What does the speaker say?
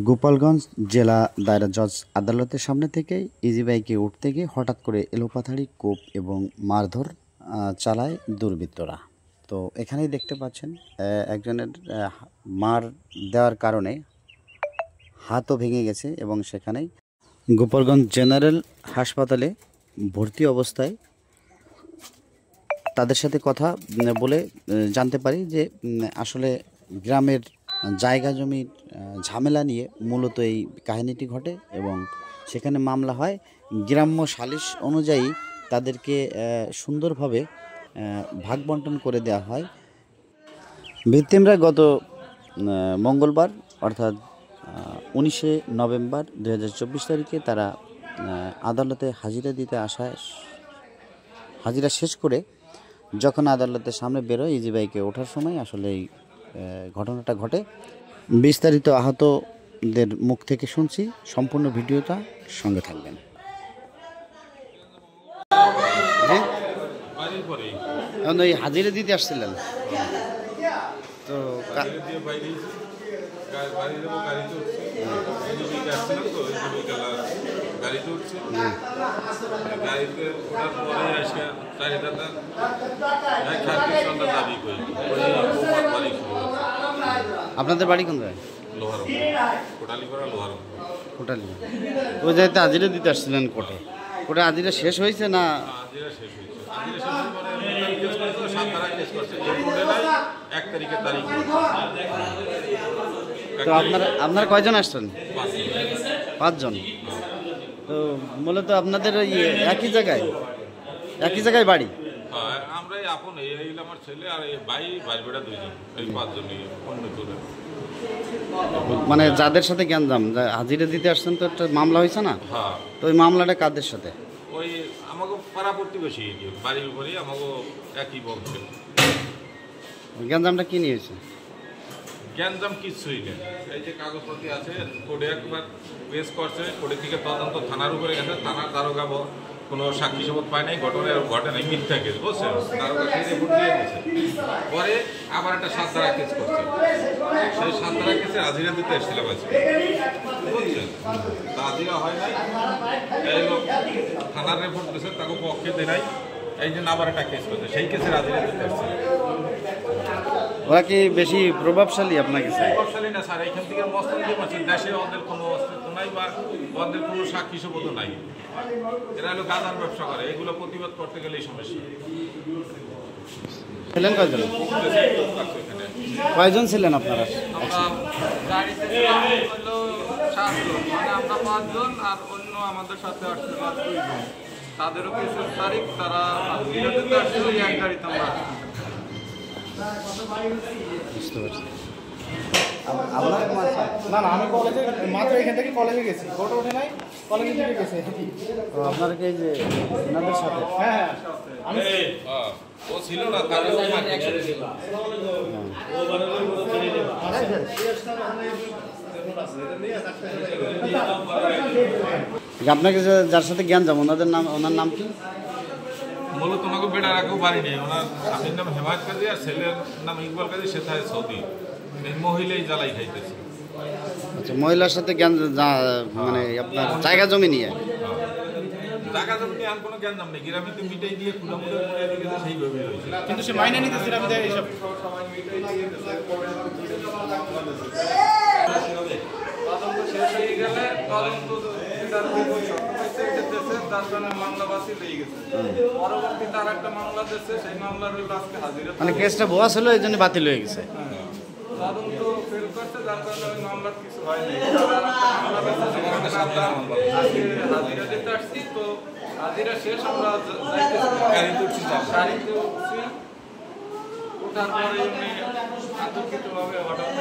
গোপালগঞ্জ জেলা দায়রা জজ আদালতের সামনে থেকে ইজি বাইকে উঠতে গিয়ে হঠাৎ করে এলোপাথাড়ি কোপ এবং মারধর চালায় দুর্বৃত্তরা। তো এখানেই দেখতে পাচ্ছেন একজনের মার দেওয়ার কারণে হাতও ভেঙে গেছে এবং সেখানেই গোপালগঞ্জ জেনারেল হাসপাতালে ভর্তি অবস্থায় তাদের সাথে কথা বলে জানতে পারি যে আসলে গ্রামের জায়গা জমির ঝামেলা নিয়ে মূলত এই কাহিনীটি ঘটে এবং সেখানে মামলা হয়। গ্রাম্য সালিশ অনুযায়ী তাদেরকে সুন্দরভাবে ভাগ বন্টন করে দেওয়া হয়। ভিকটিমরা গত মঙ্গলবার অর্থাৎ 19শে নভেম্বর 2024 তারিখে তারা আদালতে হাজিরা দিতে আসায় হাজিরা শেষ করে যখন আদালতের সামনে বেরোয় ইজি বাইকে ওঠার সময় আসলে এই ঘটনাটা ঘটে। বিস্তারিত আহতদের মুখ থেকে শুনছি, সম্পূর্ণ ভিডিওটা সঙ্গে থাকবেন। এখন ওই হাজিরা দিতে আসছিলেন তো আপনাদের বাড়ি কোন জায়গায়? কোটালি। ওই জায়গাতে হাজিরা দিতে আসছিলেন কোর্টে? কোর্টে হাজিরা শেষ হয়েছে না? তো আপনারা কয়জন আসছেন? 5 জন। তো মূলত আপনাদের ওই একই জায়গায় বাড়ি? আমরাই আপন, এই আমার ছেলে আর এই ভাই বেটা 2 জন, এই 5 জন অন্য চলে। মানে যাদের সাথে গ্যাঞ্জাম হাজিরা দিতে আসছেন তো একটা মামলা হয়েছে না? হ্যাঁ। তো ওই মামলাটা কাদের সাথে? ওই আমাকে পাড়া প্রতিবেশী বাড়ির উপরেই আমাকে একই বলছে। গ্যাঞ্জামটা কি নিয়েছে? গ্যাঞ্জাম কিছুই নেই, এই যে কাগজপত্র আছে কোর্টে একবার পেশ করছে, কোর্টের থেকে তদন্ত থানার উপরে গেছে, থানার দারোগা কোনো সাক্ষী শপথ পায় নাই, ঘটে নাই, মিথ্যা কেস বুঝছেন, দারোগা সেই রিপোর্ট দিয়ে দিয়েছে। পরে আবার একটা 7 ধারা কেস করছে, সেই 7 ধারা কেসে হাজিরা দিতে এসেছিলাম আজকে বুঝছেন, হাজিরা হয় নাই, এই লোক থানার রিপোর্ট দিয়েছে তাকে পক্ষে দেয় নাই, এই জন্য আবার একটা কেস করছে, সেই কেসের হাজিরা দিতে এসেছে। ওরা কি বেশি প্রভাবশালী আপনার কাছে? প্রভাবশালী না স্যার, এইখান থেকে মস্তানি পাচ্ছেন, দেশে ওদের কোনো অস্তিত্ব নাই বা ওদের কোনো সাক্ষী শপথ নাই, এরা হলো গাঁজার ব্যবসা করে, এগুলো প্রতিবাদ করতে গেলে এই সমস্যা। ছিলেন কয়জন? কয়জন ছিলেন আপনারা? আমরা গাড়িতে ছিলাম হলো 7 জন, মানে আমরা 5 জন আর অন্য আমাদের সাথে আসছিল 2 জন। তাদেরও কিছু তারিখ তারা বিরোধিতা আসছিল, এক গাড়িতে আমরা বুঝতে পারছি। না আমি কলেজে মাত্র এখান থেকে কলেজে গেছি, ফটো ওঠে নাই, কলেজে থেকে গেছে। তো আপনারা কি যে ওনাদের সাথে? হ্যাঁ আমি ও ছিল না, তাহলে আপনাকে যার সাথে জ্ঞান যাবো ওনার নাম কি? মূলত তোমাকে বেটা রাখেও পারিনি, ওনার স্বামীর নাম হেমায়ত কাজী আর ছেলের নাম ইকবাল কাজী, সে থাকে সৌদি, এই মহিলাই জ্বালাই খাইতেছে। আচ্ছা, মহিলার সাথে জ্ঞান মানে আপনার জায়গা জমি নিয়ে? জায়গা জমি নিয়ে আর কোনো জ্ঞান নাম নেই, গ্রামে তো মিটাই দিয়ে খুঁড়ামুড়ে করে দিয়ে গেছে, সেইভাবে হয়েছে। কিন্তু সে মাইনে নিতেছিল আমি যাই এইসব তদন্ত শেষ হয়ে গেলে তদন্ত তার জন্য মামলা বাতিল হয়ে গেছে। পরবর্তীতে আর একটা মামলা দিচ্ছে, সেই মামলার আজকে হাজিরা, মানে কেসটা ভুয়া ছিল এই জন্য বাতিল হয়ে গেছে। তদন্ত ফেল করছে, যার কারণে ওই মামলার কিছু হয় নাই। হাজিরা দিতে আসছি, তো হাজিরা শেষ আমরা তারপরে উনি আতঙ্কিতভাবে হঠাৎ